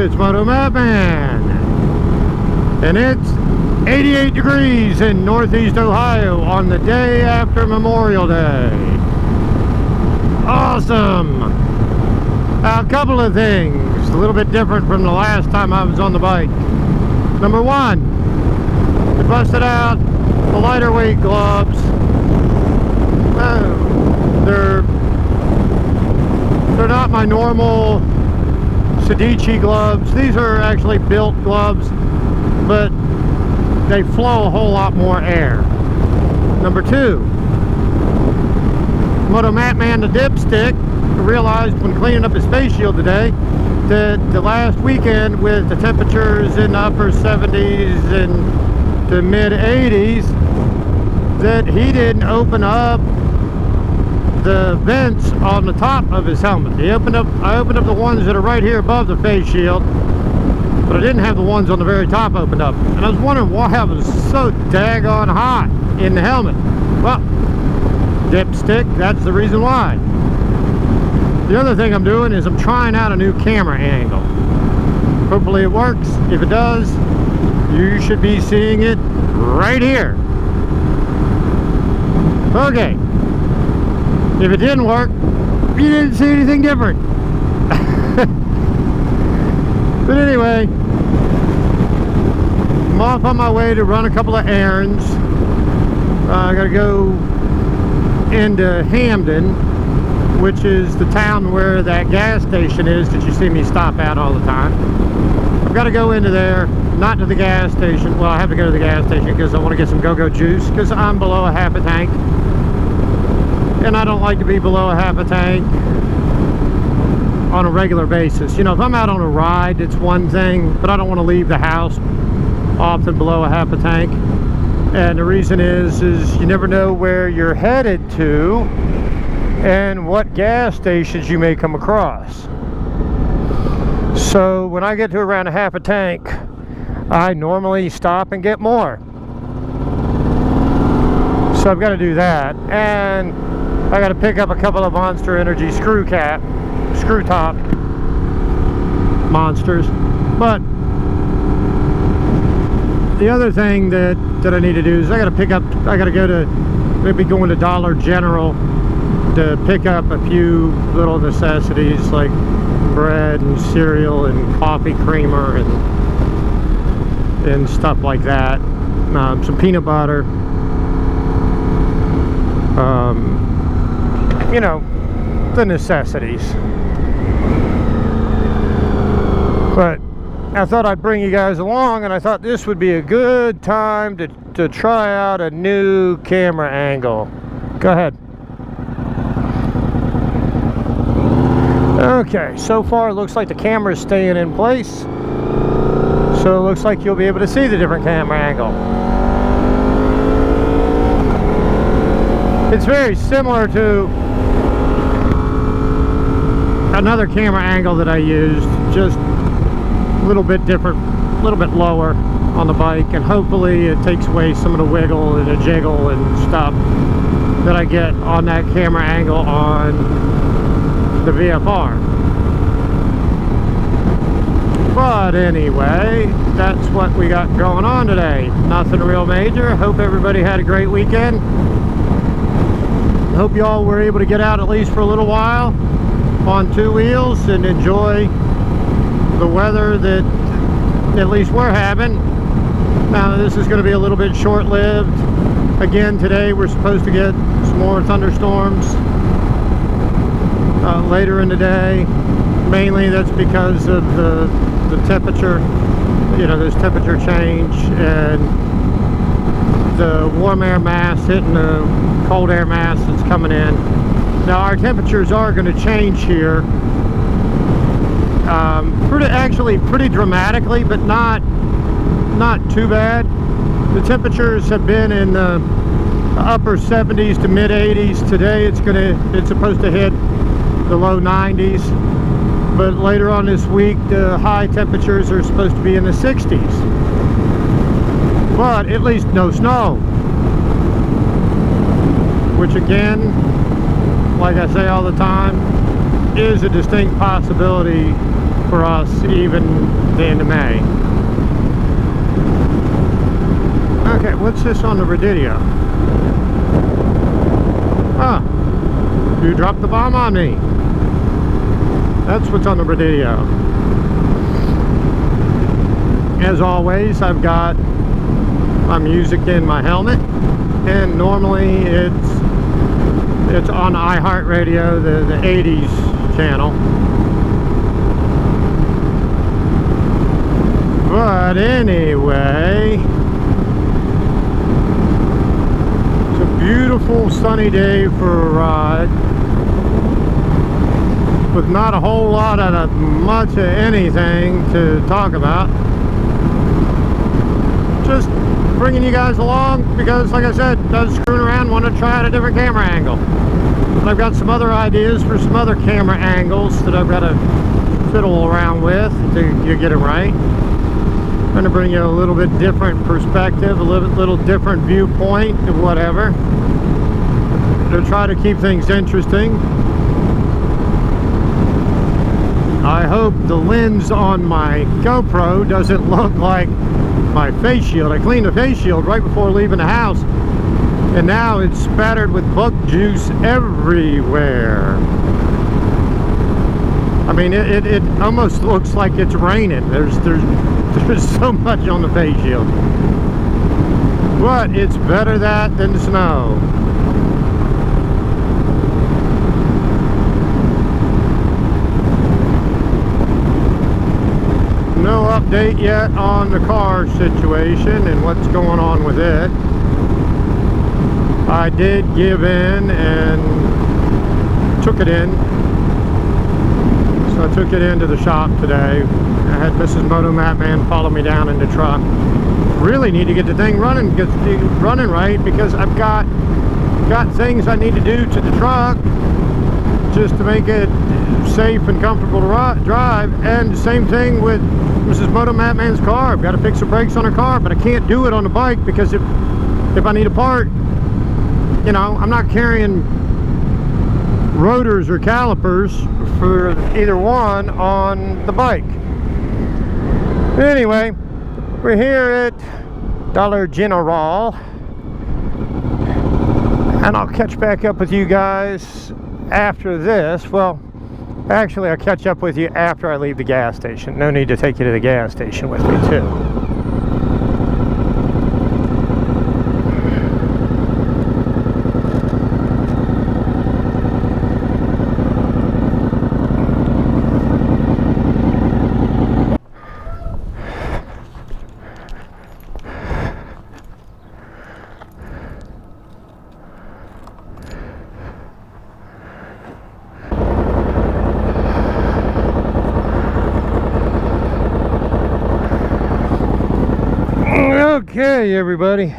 it's motomattman, and it's 88 degrees in Northeast Ohio on the day after Memorial Day. Awesome! A couple of things, a little bit different from the last time I was on the bike. Number one, I busted out the lighter weight gloves. They're not my normal Suptig gloves. These are actually built gloves, but they flow a whole lot more air. Number two, motomattman the dipstick realized when cleaning up his face shield today that the last weekend with the temperatures in the upper 70s and the mid 80s that he didn't open up the vents on the top of his helmet. I opened up the ones that are right here above the face shield, but I didn't have the ones on the very top opened up. And I was wondering why I was so daggone hot in the helmet. Well, dipstick, that's the reason why. The other thing I'm doing is I'm trying out a new camera angle. Hopefully it works. If it does, you should be seeing it right here. Okay. If it didn't work, you didn't see anything different. But anyway, I'm off on my way to run a couple of errands. I gotta go into Hamden, which is the town where that gas station is that you see me stop at all the time. I've got to go into there, not to the gas station. Well, I have to go to the gas station because I want to get some go-go juice because I'm below a half a tank. And I don't like to be below a half a tank on a regular basis. You know, if I'm out on a ride, it's one thing, but I don't want to leave the house often below a half a tank. And the reason is you never know where you're headed to and what gas stations you may come across. So when I get to around a half a tank, I normally stop and get more. So I've got to do that, and I got to pick up a couple of Monster Energy screw top monsters. But the other thing that I need to do is I got to go to, maybe going to Dollar General to pick up a few little necessities like bread and cereal and coffee creamer and stuff like that. Some peanut butter. You know, the necessities. But I thought I'd bring you guys along, and I thought this would be a good time to try out a new camera angle. Go ahead. Okay, so far it looks like the camera's staying in place. So it looks like you'll be able to see the different camera angle. It's very similar to another camera angle that I used, just a little bit different, a little bit lower on the bike, and hopefully it takes away some of the wiggle and the jiggle and stuff that I get on that camera angle on the VFR. But anyway, that's what we got going on today. Nothing real major. Hope everybody had a great weekend. Hope y'all were able to get out at least for a little while on two wheels and enjoy the weather that at least we're having. Now this is going to be a little bit short-lived. Again, today we're supposed to get some more thunderstorms later in the day. Mainly that's because of the temperature, you know, there's temperature change and the warm air mass hitting the cold air mass that's coming in. Now our temperatures are going to change here pretty dramatically, but not too bad. The temperatures have been in the upper 70s to mid 80s. Today it's supposed to hit the low 90s, but later on this week the high temperatures are supposed to be in the 60s, but at least no snow, which again, like I say all the time, is a distinct possibility for us even the end of May. Okay, what's this on the radio? Ah, you dropped the bomb on me. That's what's on the radio. As always, I've got my music in my helmet, and normally it's on iHeartRadio, the 80s channel. But anyway, it's a beautiful sunny day for a ride with not a whole lot of much of anything to talk about. Just bringing you guys along because, like I said, I was screwing around, want to try out a different camera angle. But I've got some other ideas for some other camera angles that I've got to fiddle around with to get it right. I'm going to bring you a little bit different perspective, a little different viewpoint, whatever, to try to keep things interesting. I hope the lens on my GoPro doesn't look like my face shield. I cleaned the face shield right before leaving the house, and now it's spattered with bug juice everywhere. I mean, it almost looks like it's raining. There's so much on the face shield. But it's better that than snow. No update yet on the car situation and what's going on with it. I did give in and took it in. So I took it into the shop today. I had Mrs. motomattman follow me down in the truck. Really need to get the thing running right, because I've got things I need to do to the truck just to make it safe and comfortable to drive. And the same thing with Mrs. motomattman's car. I've got to fix the brakes on her car, but I can't do it on the bike because if I need a part, you know, I'm not carrying rotors or calipers for either one on the bike. Anyway, we're here at Dollar General, and I'll catch back up with you guys after this. Well, actually, I'll catch up with you after I leave the gas station. No need to take you to the gas station with me, too. Okay, everybody.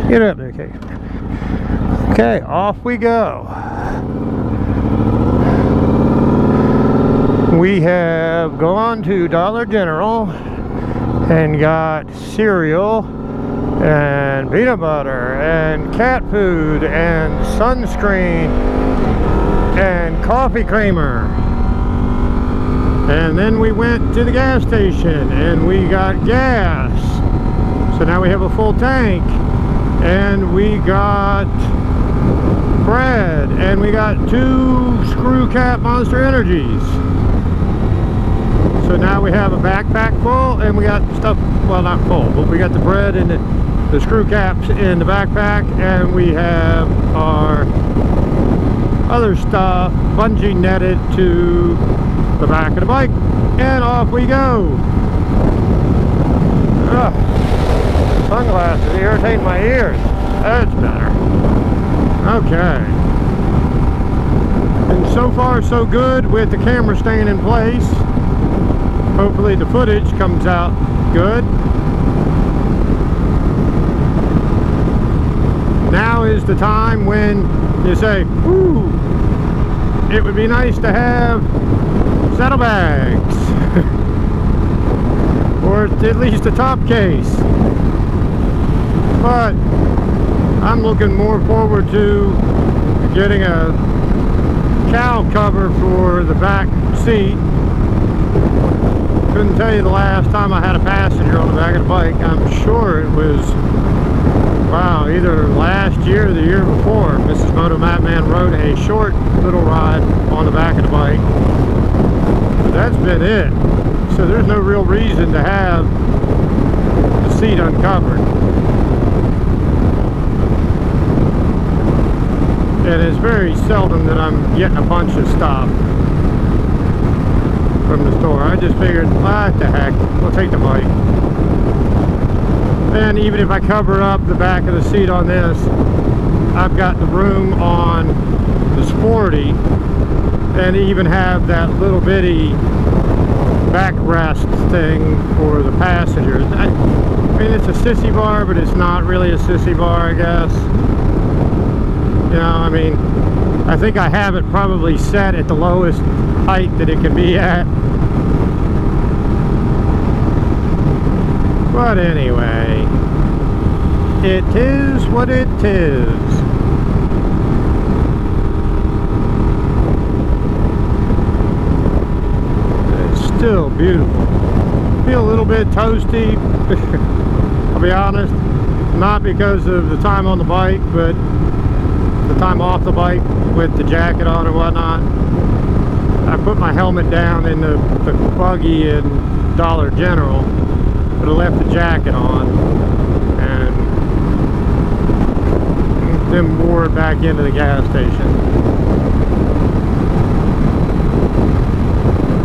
Get up there, Kate. Okay, off we go. We have gone to Dollar General and got cereal and peanut butter and cat food and sunscreen and coffee creamer. And then we went to the gas station and we got gas. So now we have a full tank. And we got bread. And we got 2 screw cap Monster Energies. So now we have a backpack full, and we got stuff, well, not full, but we got the bread and the screw caps in the backpack, and we have our other stuff bungee netted to the back of the bike, and off we go. Ugh. Sunglasses irritate my ears. That's better. Okay. And so far so good with the camera staying in place. Hopefully the footage comes out good. Now is the time when you say, ooh, it would be nice to have saddlebags. Or at least a top case. But I'm looking more forward to getting a cowl cover for the back seat. Couldn't tell you the last time I had a passenger on the back of the bike. I'm sure it was, wow, either last year or the year before. Mrs. Motomattman rode a short little ride on the back of the bike. But that's been it. So there's no real reason to have the seat uncovered. And it's very seldom that I'm getting a bunch of stuff from the store. I just figured, what the heck, we'll take the bike. And even if I cover up the back of the seat on this, I've got the room on the Sporty, and even have that little bitty backrest thing for the passengers. I mean, it's a sissy bar, but it's not really a sissy bar, I guess. You know, I mean, I think I have it probably set at the lowest height that it can be at. But anyway, it is what it is. It's still beautiful. Feel a little bit toasty, I'll be honest. Not because of the time on the bike, but the time off the bike with the jacket on and whatnot. I put my helmet down in the buggy in Dollar General, but I left the jacket on and then wore it back into the gas station.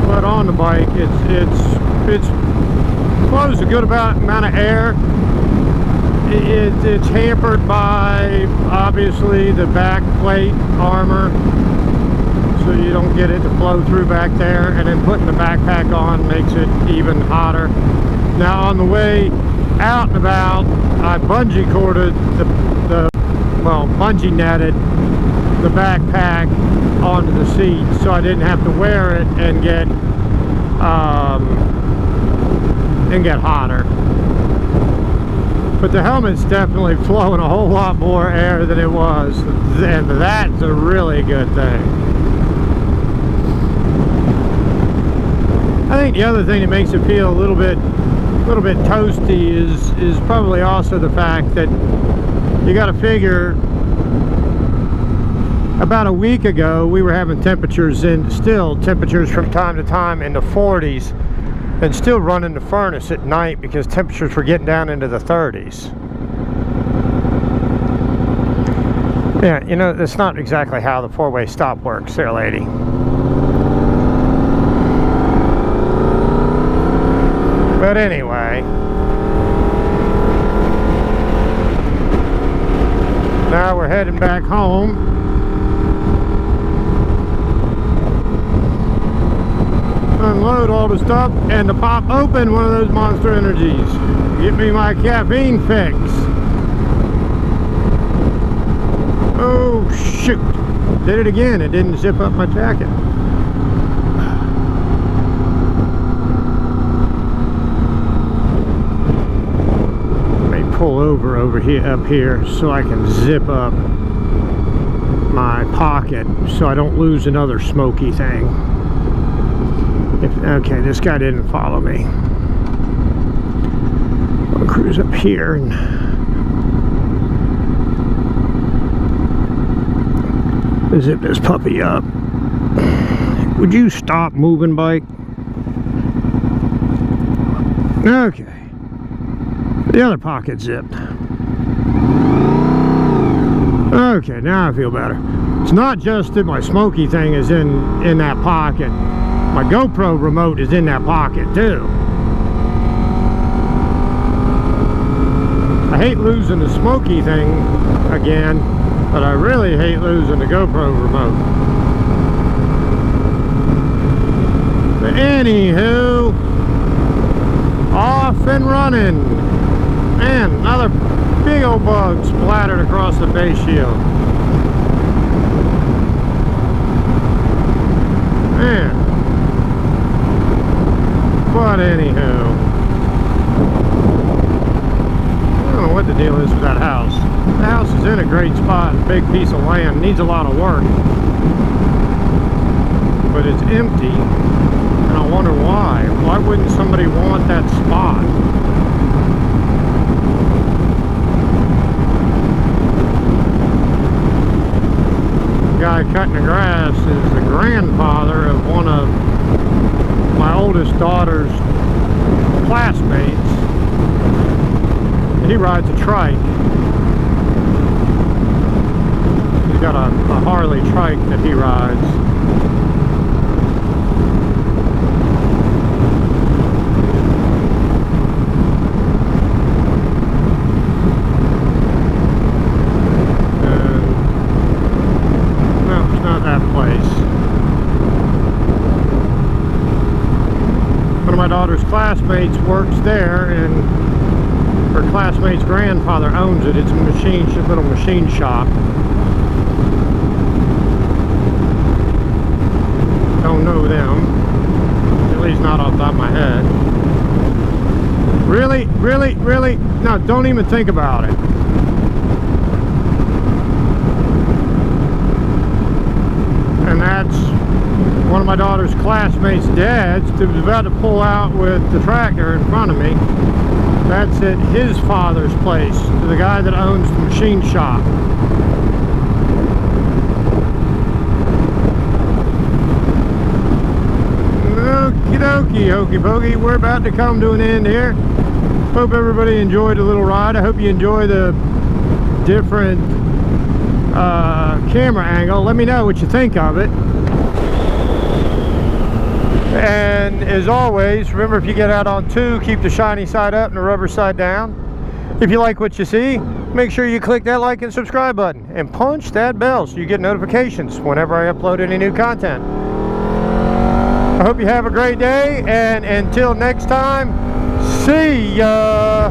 But on the bike, it flows a good amount of air. It's hampered by, obviously, the back plate armor, so you don't get it to flow through back there, and then putting the backpack on makes it even hotter. Now on the way out and about, I bungee corded bungee netted the backpack onto the seat, so I didn't have to wear it and get hotter. But the helmet's definitely flowing a whole lot more air than it was, and that's a really good thing. I think the other thing that makes it feel a little bit toasty is probably also the fact that you got to figure, about a week ago we were having temperatures from time to time in the 40s. And still running the furnace at night because temperatures were getting down into the 30s. Yeah, you know, that's not exactly how the four-way stop works there, lady. But anyway, now we're heading back home. Unload all the stuff and to pop open one of those Monster Energies. Get me my caffeine fix. Oh shoot, did it again. It didn't zip up my jacket. Let me pull over here up here so I can zip up my pocket so I don't lose another smoky thing. Okay, this guy didn't follow me. I'll cruise up here and zip this puppy up. Would you stop moving, bike? Okay. The other pocket zipped. Okay, now I feel better. It's not just that my smoky thing is in that pocket. My GoPro remote is in that pocket too. I hate losing the smoky thing again, but I really hate losing the GoPro remote. But anywho, off and running. Man, another big old bug splattered across the face shield. Man. But anywho, I don't know what the deal is with that house. The house is in a great spot, a big piece of land, needs a lot of work. but it's empty. And I wonder why. Why wouldn't somebody want that spot? The guy cutting the grass is the grandfather of one of my oldest daughter's classmates. He rides a trike. He's got a Harley trike that he rides. No, it's not that place. One of my daughter's classmates works there, and her classmate's grandfather owns it. It's a little machine shop. Don't know them, at least not off the top of my head. Really? No, don't even think about it. And that's one of my daughter's classmates' dads that was about to pull out with the tractor in front of me. That's at his father's place, to the guy that owns the machine shop. Okie dokie, hokey pokey. We're about to come to an end here. Hope everybody enjoyed the little ride. I hope you enjoy the different camera angle. Let me know what you think of it. And as always, remember, if you get out on 2, keep the shiny side up and the rubber side down. If you like what you see, make sure you click that like and subscribe button and punch that bell so you get notifications whenever I upload any new content. I hope you have a great day, and until next time, see ya!